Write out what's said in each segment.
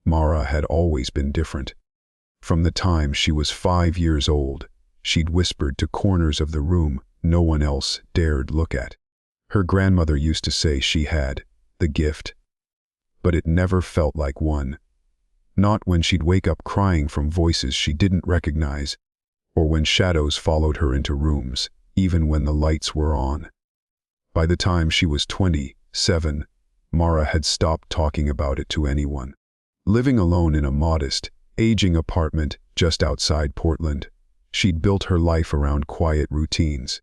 Mara had always been different. From the time she was 5 years old, she'd whispered to corners of the room no one else dared look at. Her grandmother used to say she had the gift, but it never felt like one. Not when she'd wake up crying from voices she didn't recognize, or when shadows followed her into rooms, even when the lights were on. By the time she was 27, Mara had stopped talking about it to anyone. Living alone in a modest, aging apartment just outside Portland, she'd built her life around quiet routines.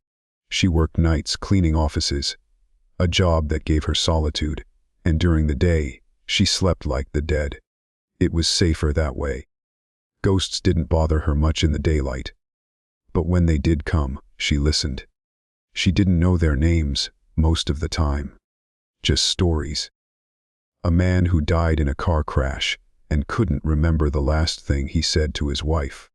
She worked nights cleaning offices, a job that gave her solitude, and during the day, she slept like the dead. It was safer that way. Ghosts didn't bother her much in the daylight. But when they did come, she listened. She didn't know their names most of the time. Just stories. A man who died in a car crash and couldn't remember the last thing he said to his wife.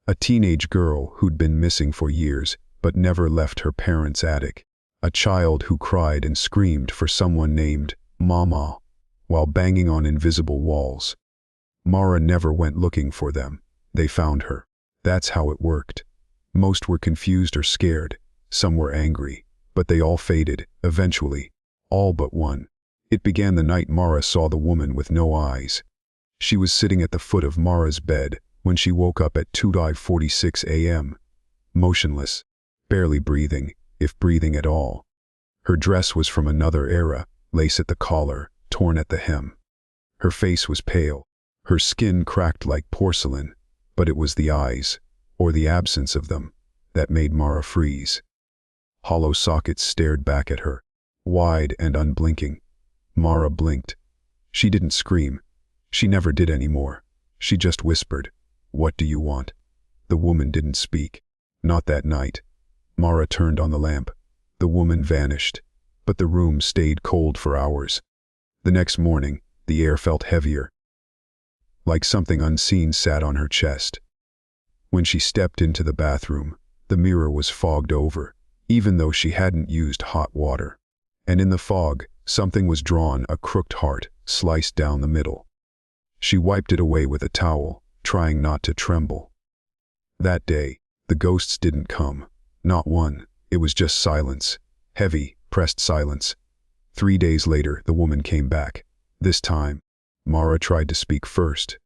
A teenage girl who'd been missing for years but never left her parents' attic. A child who cried and screamed for someone named Mama while banging on invisible walls. Mara never went looking for them. They found her. That's how it worked. Most were confused or scared. Some were angry, but they all faded, eventually. All but one. It began the night Mara saw the woman with no eyes. She was sitting at the foot of Mara's bed when she woke up at 2:46 a.m., motionless, barely breathing, if breathing at all. Her dress was from another era, lace at the collar, torn at the hem. Her face was pale, her skin cracked like porcelain, but it was the eyes, or the absence of them, that made Mara freeze. Hollow sockets stared back at her, wide and unblinking. Mara blinked. She didn't scream. She never did anymore. She just whispered, "What do you want?" The woman didn't speak. Not that night. Mara turned on the lamp. The woman vanished, but the room stayed cold for hours. The next morning, the air felt heavier, like something unseen sat on her chest. When she stepped into the bathroom, the mirror was fogged over, even though she hadn't used hot water. And in the fog, something was drawn, a crooked heart, sliced down the middle. She wiped it away with a towel, trying not to tremble. That day, the ghosts didn't come. Not one. It was just silence. Heavy, pressed silence. 3 days later, the woman came back. This time, Mara tried to speak first.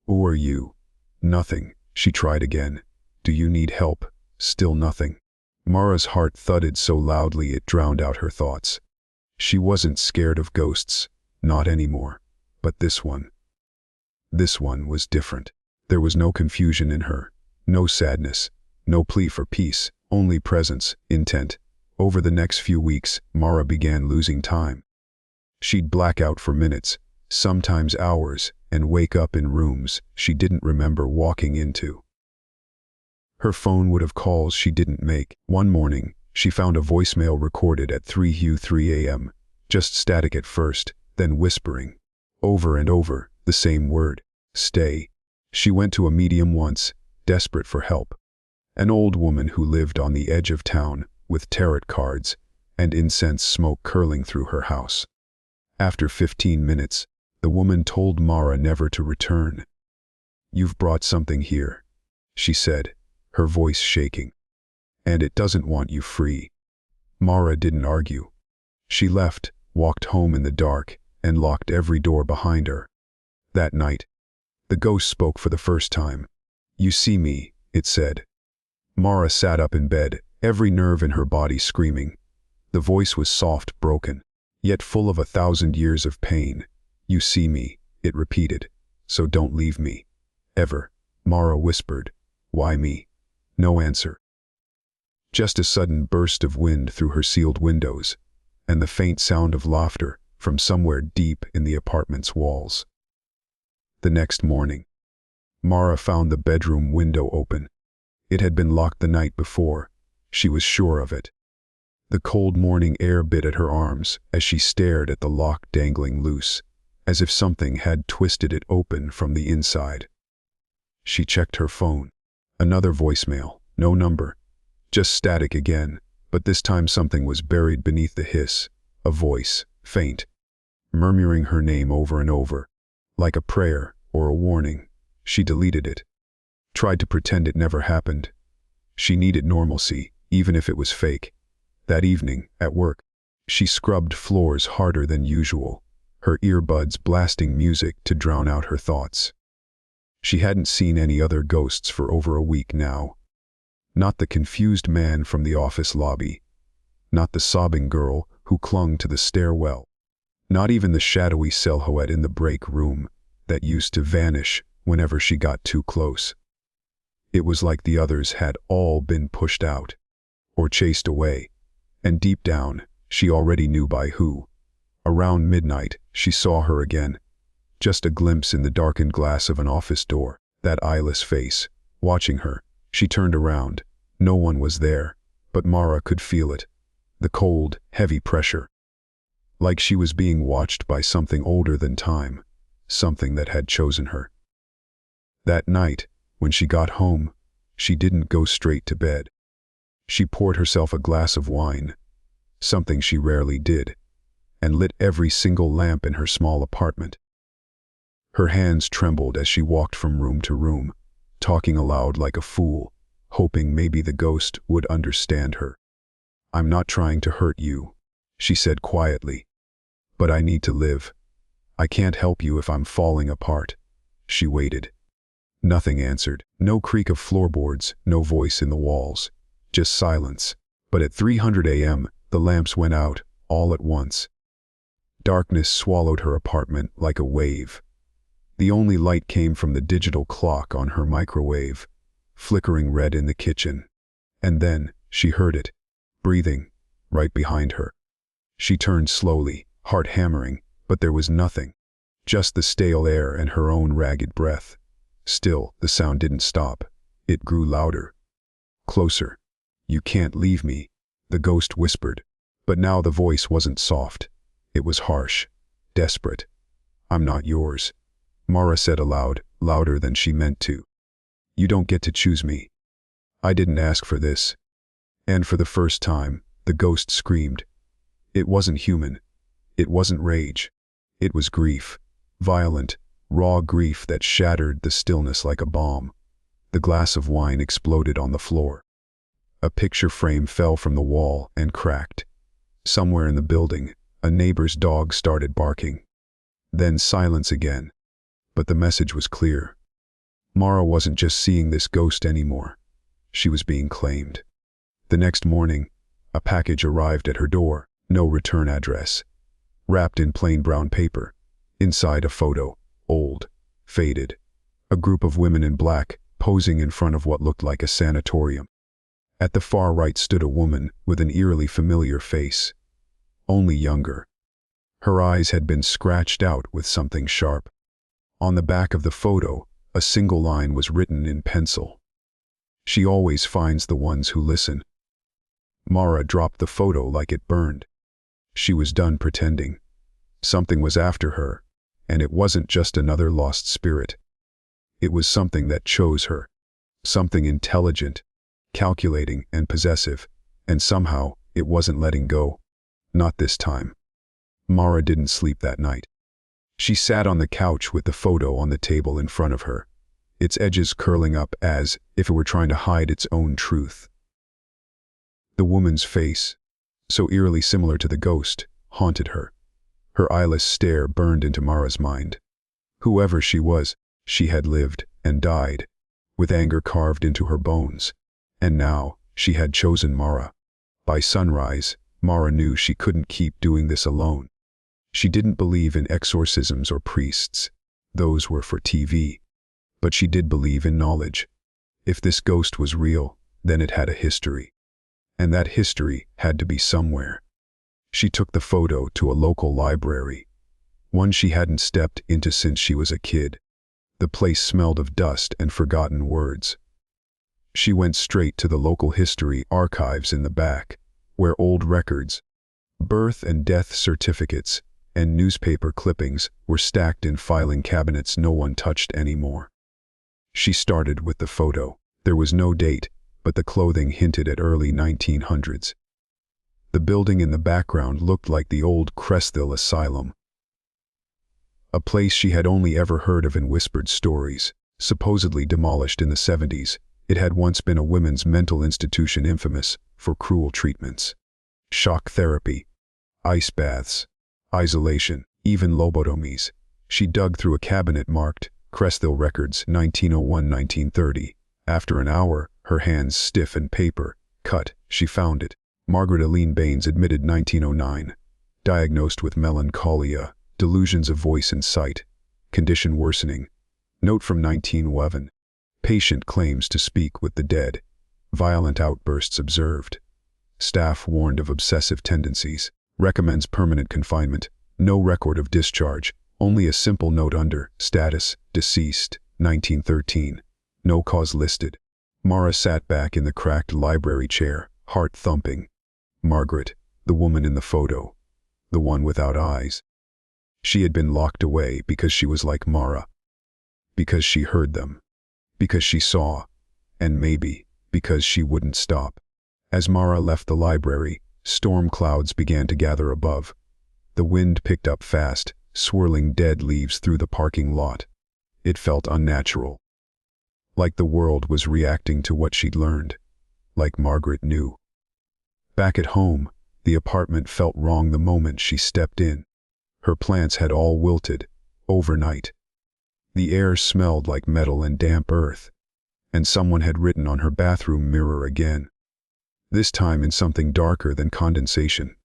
"Who are you?" "Nothing." She tried again. "Do you need help?" Still nothing. Mara's heart thudded so loudly it drowned out her thoughts. She wasn't scared of ghosts, not anymore. But this one was different. There was no confusion in her, no sadness, no plea for peace, only presence, intent. Over the next few weeks, Mara began losing time. She'd black out for minutes, sometimes hours, and wake up in rooms she didn't remember walking into. Her phone would have calls she didn't make. One morning, she found a voicemail recorded at 3:03 a.m., just static at first, then whispering. Over and over, the same word, "Stay." She went to a medium once, desperate for help. An old woman who lived on the edge of town, with tarot cards and incense smoke curling through her house. After 15 minutes, the woman told Mara never to return. "You've brought something here," she said, her voice shaking. "And it doesn't want you free." Mara didn't argue. She left, walked home in the dark, and locked every door behind her. That night, the ghost spoke for the first time. "You see me," it said. Mara sat up in bed, every nerve in her body screaming. The voice was soft, broken, yet full of 1,000 years of pain. "You see me," it repeated. "So don't leave me. Ever." Mara whispered, "Why me?" No answer. Just a sudden burst of wind through her sealed windows, and the faint sound of laughter from somewhere deep in the apartment's walls. The next morning, Mara found the bedroom window open. It had been locked the night before. She was sure of it. The cold morning air bit at her arms as she stared at the lock dangling loose, as if something had twisted it open from the inside. She checked her phone. Another voicemail, no number. Just static again, but this time something was buried beneath the hiss. A voice, faint, murmuring her name over and over, Like a prayer or a warning, she deleted it. Tried to pretend it never happened. She needed normalcy, even if it was fake. That evening, at work, she scrubbed floors harder than usual, her earbuds blasting music to drown out her thoughts. She hadn't seen any other ghosts for over a week now. Not the confused man from the office lobby. Not the sobbing girl who clung to the stairwell. Not even the shadowy silhouette in the break room that used to vanish whenever she got too close. It was like the others had all been pushed out, or chased away, and deep down, she already knew by who. Around midnight, she saw her again. Just a glimpse in the darkened glass of an office door, that eyeless face, watching her. She turned around. No one was there, but Mara could feel it. The cold, heavy pressure. Like she was being watched by something older than time, something that had chosen her. That night, when she got home, she didn't go straight to bed. She poured herself a glass of wine, something she rarely did, and lit every single lamp in her small apartment. Her hands trembled as she walked from room to room, talking aloud like a fool, hoping maybe the ghost would understand her. "I'm not trying to hurt you," she said quietly, "but I need to live. I can't help you if I'm falling apart." She waited. Nothing answered. No creak of floorboards, no voice in the walls. Just silence. But at 300 a.m., the lamps went out, all at once. Darkness swallowed her apartment like a wave. The only light came from the digital clock on her microwave, flickering red in the kitchen. And then, she heard it, breathing, right behind her. She turned slowly, heart hammering, but there was nothing. Just the stale air and her own ragged breath. Still, the sound didn't stop. It grew louder. Closer. "You can't leave me," the ghost whispered. But now the voice wasn't soft. It was harsh, desperate. "I'm not yours," Mara said aloud, louder than she meant to. "You don't get to choose me. I didn't ask for this." And for the first time, the ghost screamed. It wasn't human. It wasn't rage. It was grief. Violent, raw grief that shattered the stillness like a bomb. The glass of wine exploded on the floor. A picture frame fell from the wall and cracked. Somewhere in the building, a neighbor's dog started barking. Then silence again. But the message was clear. Mara wasn't just seeing this ghost anymore. She was being claimed. The next morning, a package arrived at her door, no return address. Wrapped in plain brown paper. Inside a photo, old, faded. A group of women in black, posing in front of what looked like a sanatorium. At the far right stood a woman with an eerily familiar face. Only younger. Her eyes had been scratched out with something sharp. On the back of the photo, a single line was written in pencil. "She always finds the ones who listen." Mara dropped the photo like it burned. She was done pretending. Something was after her, and it wasn't just another lost spirit. It was something that chose her. Something intelligent, calculating and possessive, and somehow it wasn't letting go. Not this time. Mara didn't sleep that night. She sat on the couch with the photo on the table in front of her, its edges curling up as if it were trying to hide its own truth. The woman's face, so eerily similar to the ghost, haunted her. Her eyeless stare burned into Mara's mind. Whoever she was, she had lived and died, with anger carved into her bones. And now, she had chosen Mara. By sunrise, Mara knew she couldn't keep doing this alone. She didn't believe in exorcisms or priests. Those were for TV. But she did believe in knowledge. If this ghost was real, then it had a history. And that history had to be somewhere. She took the photo to a local library, one she hadn't stepped into since she was a kid. The place smelled of dust and forgotten words. She went straight to the local history archives in the back, where old records, birth and death certificates, and newspaper clippings were stacked in filing cabinets no one touched anymore. She started with the photo. There was no date, but the clothing hinted at early 1900s. The building in the background looked like the old Crestville asylum. A place she had only ever heard of in whispered stories. Supposedly demolished in the 70s, it had once been a women's mental institution infamous for cruel treatments. Shock therapy, ice baths, isolation, even lobotomies. She dug through a cabinet marked Crestville Records 1901-1930. After an hour, her hands stiff and paper cut, she found it. Margaret Aline Baines, admitted 1909. Diagnosed with melancholia, delusions of voice and sight. Condition worsening. Note from 1911. Patient claims to speak with the dead. Violent outbursts observed. Staff warned of obsessive tendencies. Recommends permanent confinement. No record of discharge. Only a simple note under status, deceased, 1913. No cause listed. Mara sat back in the cracked library chair, heart thumping. Margaret, the woman in the photo. The one without eyes. She had been locked away because she was like Mara. Because she heard them. Because she saw. And maybe because she wouldn't stop. As Mara left the library, storm clouds began to gather above. The wind picked up fast, swirling dead leaves through the parking lot. It felt unnatural. Like the world was reacting to what she'd learned. Like Margaret knew. Back at home, the apartment felt wrong the moment she stepped in. Her plants had all wilted, overnight. The air smelled like metal and damp earth. And someone had written on her bathroom mirror again. This time in something darker than condensation.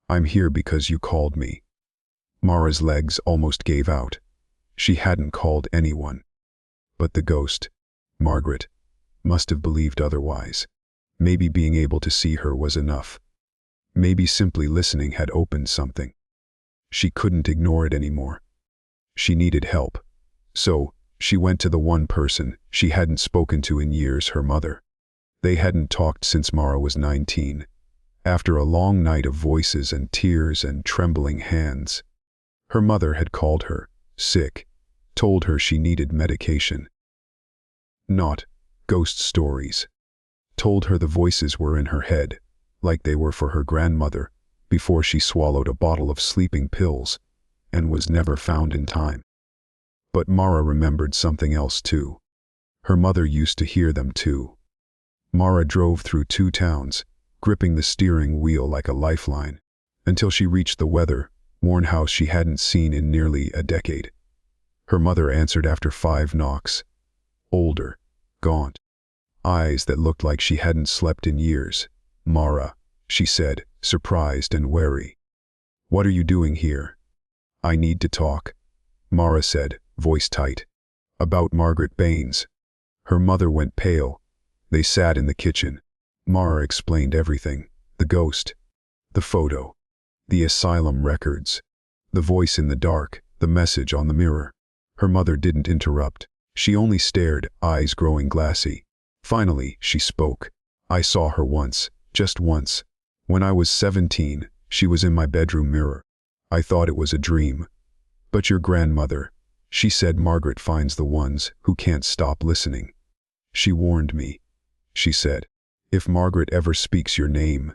I'm here because you called me. Mara's legs almost gave out. She hadn't called anyone. But the ghost, Margaret, must have believed otherwise. Maybe being able to see her was enough. Maybe simply listening had opened something. She couldn't ignore it anymore. She needed help. So, she went to the one person she hadn't spoken to in years, her mother. They hadn't talked since Mara was 19. After a long night of voices and tears and trembling hands. Her mother had called her, sick, told her she needed medication. Not ghost stories. Told her the voices were in her head, like they were for her grandmother, before she swallowed a bottle of sleeping pills, and was never found in time. But Mara remembered something else too. Her mother used to hear them too. Mara drove through 2 towns, gripping the steering wheel like a lifeline, until she reached the weather-worn house she hadn't seen in nearly a decade. Her mother answered after 5 knocks. Older, gaunt, eyes that looked like she hadn't slept in years. Mara, she said, surprised and wary. What are you doing here? I need to talk, Mara said, voice tight. About Margaret Baines. Her mother went pale. They sat in the kitchen. Mara explained everything. The ghost. The photo. The asylum records. The voice in the dark. The message on the mirror. Her mother didn't interrupt. She only stared, eyes growing glassy. Finally, she spoke. I saw her once. Just once. When I was 17, she was in my bedroom mirror. I thought it was a dream. But your grandmother, she said Margaret finds the ones who can't stop listening. She warned me. She said, if Margaret ever speaks your name,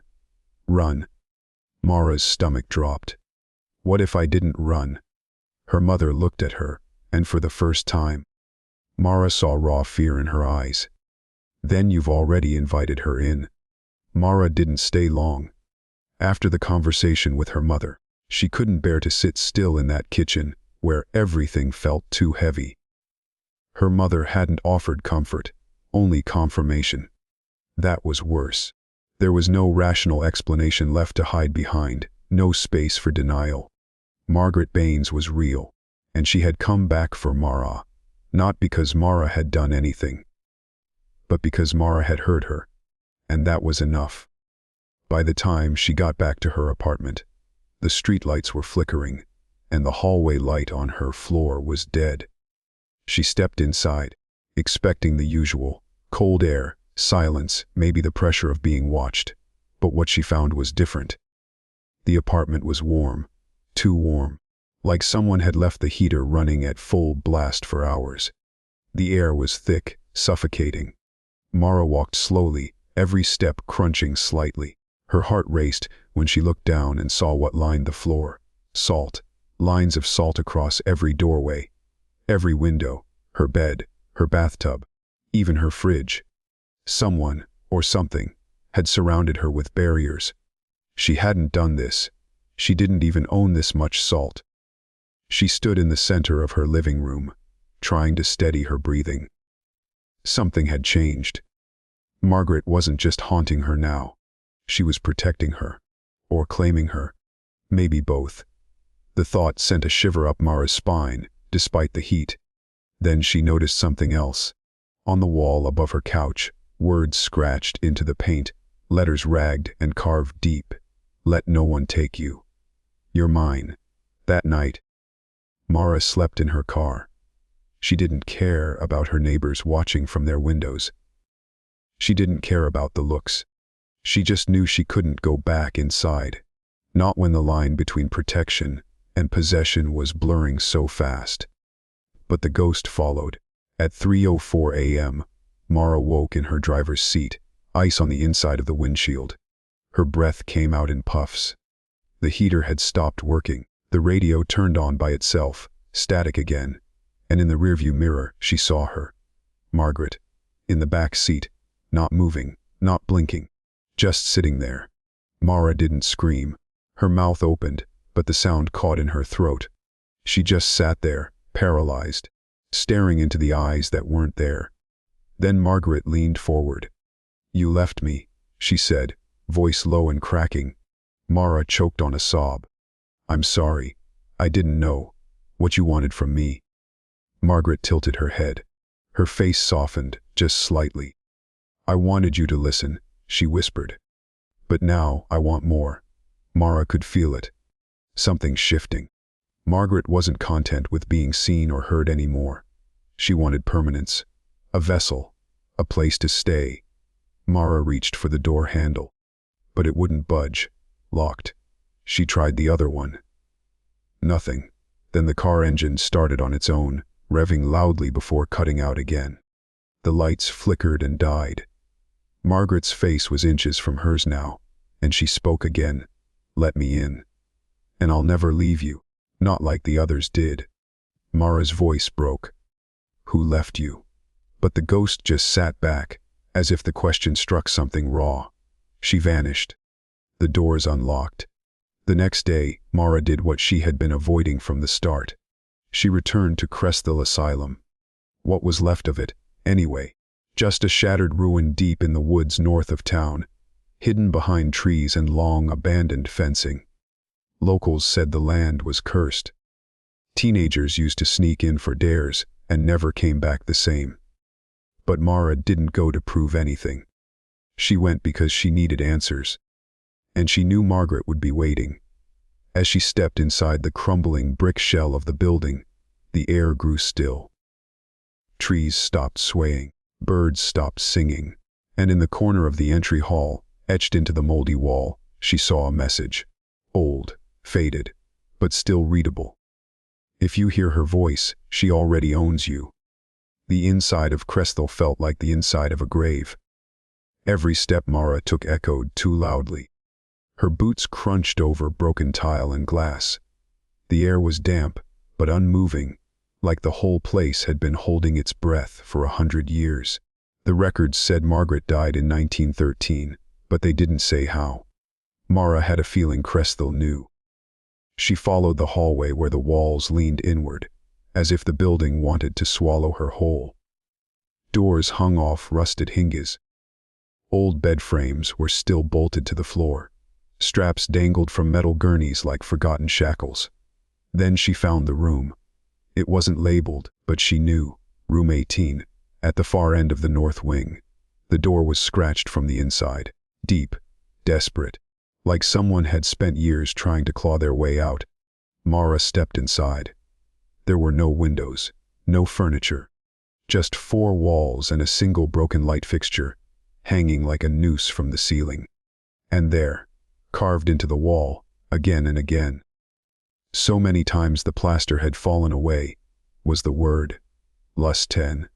run. Mara's stomach dropped. What if I didn't run? Her mother looked at her, and for the first time, Mara saw raw fear in her eyes. Then you've already invited her in. Mara didn't stay long. After the conversation with her mother, she couldn't bear to sit still in that kitchen, where everything felt too heavy. Her mother hadn't offered comfort, only confirmation. That was worse. There was no rational explanation left to hide behind, no space for denial. Margaret Baines was real, and she had come back for Mara, not because Mara had done anything, but because Mara had heard her, and that was enough. By the time she got back to her apartment, the streetlights were flickering, and the hallway light on her floor was dead. She stepped inside, expecting the usual, cold air, silence, maybe the pressure of being watched, but what she found was different. The apartment was warm, too warm, like someone had left the heater running at full blast for hours. The air was thick, suffocating. Mara walked slowly, every step crunching slightly. Her heart raced when she looked down and saw what lined the floor. Salt, lines of salt across every doorway, every window, her bed, her bathtub, even her fridge. Someone, or something, had surrounded her with barriers. She hadn't done this. She didn't even own this much salt. She stood in the center of her living room, trying to steady her breathing. Something had changed. Margaret wasn't just haunting her now. She was protecting her. Or claiming her. Maybe both. The thought sent a shiver up Mara's spine, despite the heat. Then she noticed something else. On the wall above her couch, words scratched into the paint, letters ragged and carved deep. Let no one take you. You're mine. That night, Mara slept in her car. She didn't care about her neighbors watching from their windows. She didn't care about the looks. She just knew she couldn't go back inside. Not when the line between protection and possession was blurring so fast. But the ghost followed. At 3:04 a.m., Mara woke in her driver's seat, ice on the inside of the windshield. Her breath came out in puffs. The heater had stopped working. The radio turned on by itself, static again, and in the rearview mirror she saw her. Margaret, in the back seat, not moving, not blinking, just sitting there. Mara didn't scream. Her mouth opened, but the sound caught in her throat. She just sat there, paralyzed, staring into the eyes that weren't there. Then Margaret leaned forward. "You left me," she said, voice low and cracking. Mara choked on a sob. "I'm sorry. I didn't know what you wanted from me." Margaret tilted her head. Her face softened, just slightly. "I wanted you to listen," she whispered. "But now I want more." Mara could feel it. Something shifting. Margaret wasn't content with being seen or heard anymore. She wanted permanence. A vessel. A place to stay. Mara reached for the door handle. But it wouldn't budge. Locked. She tried the other one. Nothing. Then the car engine started on its own, revving loudly before cutting out again. The lights flickered and died. Margaret's face was inches from hers now, and she spoke again. "Let me in. And I'll never leave you. Not like the others did." Mara's voice broke. "Who left you?" But the ghost just sat back, as if the question struck something raw. She vanished. The doors unlocked. The next day, Mara did what she had been avoiding from the start. She returned to Cresthil Asylum. What was left of it, anyway? Just a shattered ruin deep in the woods north of town, hidden behind trees and long abandoned fencing. Locals said the land was cursed. Teenagers used to sneak in for dares and never came back the same. But Mara didn't go to prove anything. She went because she needed answers. And she knew Margaret would be waiting. As she stepped inside the crumbling brick shell of the building, the air grew still. Trees stopped swaying, birds stopped singing, and in the corner of the entry hall, etched into the moldy wall, she saw a message. Old, faded, but still readable. "If you hear her voice, she already owns you." The inside of Cresthil felt like the inside of a grave. Every step Mara took echoed too loudly. Her boots crunched over broken tile and glass. The air was damp, but unmoving, like the whole place had been holding its breath for 100 years. The records said Margaret died in 1913, but they didn't say how. Mara had a feeling Cresthil knew. She followed the hallway where the walls leaned inward, as if the building wanted to swallow her whole. Doors hung off rusted hinges. Old bed frames were still bolted to the floor. Straps dangled from metal gurneys like forgotten shackles. Then she found the room. It wasn't labeled, but she knew. Room 18, at the far end of the north wing. The door was scratched from the inside. Deep, desperate, like someone had spent years trying to claw their way out. Mara stepped inside. There were no windows, no furniture. Just 4 walls and a single broken light fixture, hanging like a noose from the ceiling. And there, carved into the wall, again and again, so many times the plaster had fallen away, was the word, Lust 10.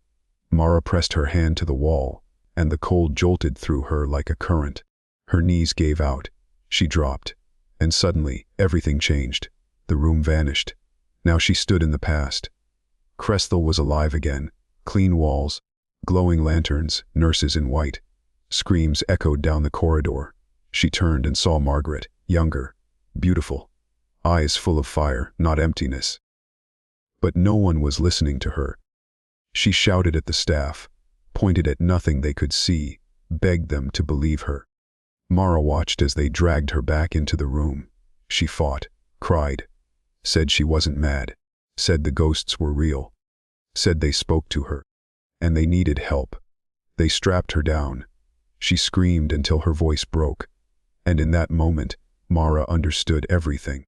Mara pressed her hand to the wall, and the cold jolted through her like a current. Her knees gave out. She dropped. And suddenly, everything changed. The room vanished. Now she stood in the past. Cresthel was alive again. Clean walls, glowing lanterns, nurses in white. Screams echoed down the corridor. She turned and saw Margaret, younger, beautiful, eyes full of fire, not emptiness. But no one was listening to her. She shouted at the staff, pointed at nothing they could see, begged them to believe her. Mara watched as they dragged her back into the room. She fought, cried, said she wasn't mad, said the ghosts were real, said they spoke to her, and they needed help. They strapped her down. She screamed until her voice broke, and in that moment, Mara understood everything.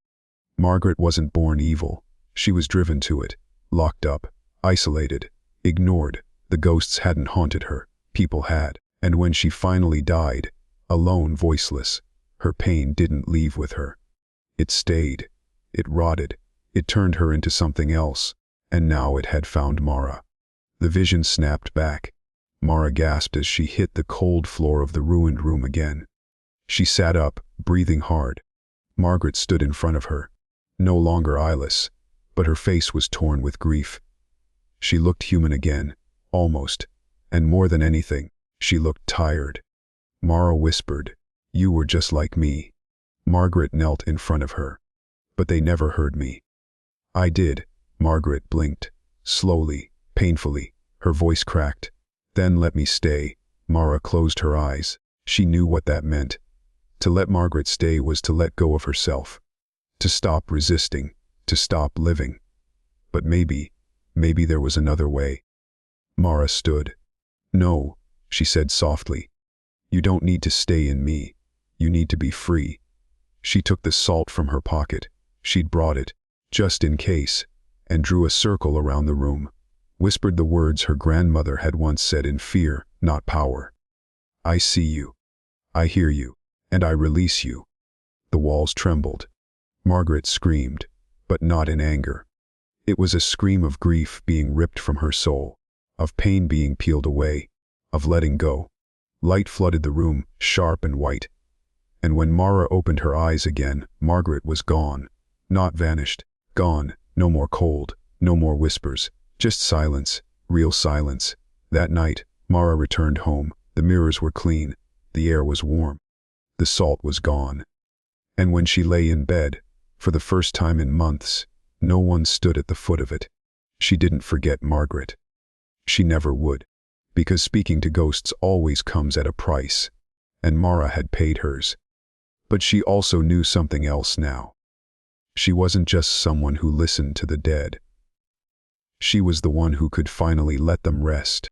Margaret wasn't born evil. She was driven to it, locked up, isolated, ignored. The ghosts hadn't haunted her, people had. And when she finally died, alone, voiceless, her pain didn't leave with her. It stayed. It rotted. It turned her into something else, and now it had found Mara. The vision snapped back. Mara gasped as she hit the cold floor of the ruined room again. She sat up, breathing hard. Margaret stood in front of her, no longer eyeless, but her face was torn with grief. She looked human again, almost, and more than anything, she looked tired. Mara whispered, "You were just like me." Margaret knelt in front of her. "But they never heard me." "I did." Margaret blinked, slowly, painfully, her voice cracked. "Then let me stay." Mara closed her eyes. She knew what that meant. To let Margaret stay was to let go of herself, to stop resisting, to stop living. But maybe there was another way. Mara stood. "No," she said softly. "You don't need to stay in me. You need to be free." She took the salt from her pocket. She'd brought it, just in case, and drew a circle around the room. Whispered the words her grandmother had once said in fear, not power. "I see you. I hear you. And I release you." The walls trembled. Margaret screamed, but not in anger. It was a scream of grief being ripped from her soul, of pain being peeled away, of letting go. Light flooded the room, sharp and white. And when Mara opened her eyes again, Margaret was gone. Not vanished. Gone. No more cold. No more whispers. Just silence. Real silence. That night, Mara returned home. The mirrors were clean. The air was warm. The salt was gone. And when she lay in bed, for the first time in months, no one stood at the foot of it. She didn't forget Margaret. She never would. Because speaking to ghosts always comes at a price. And Mara had paid hers. But she also knew something else now. She wasn't just someone who listened to the dead. She was the one who could finally let them rest.